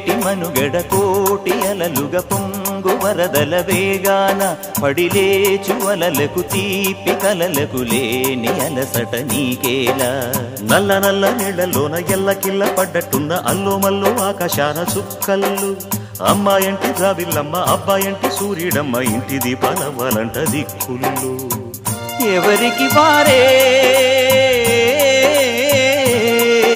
ఏటి మనుగడ కోటి అలలుగ పొంగు వరదల వేగాన పడిలేచు అలలకు తీపి కలలకు లేని అలసట నీకేలా నల్ల నల్ల నీళ్లలోన ఎల్లకిల్ల పడ్డట్టున్న అల్లు మల్లు ఆకాశాన చుక్కల్లు అమ్మాయంటి జాబిల్లమ్మ అబ్బాయంటి సూర్యుడమ్మ ఇంటి దీపాలవ్వాలంట దిక్కుళ్ళు ఎవరికి వారే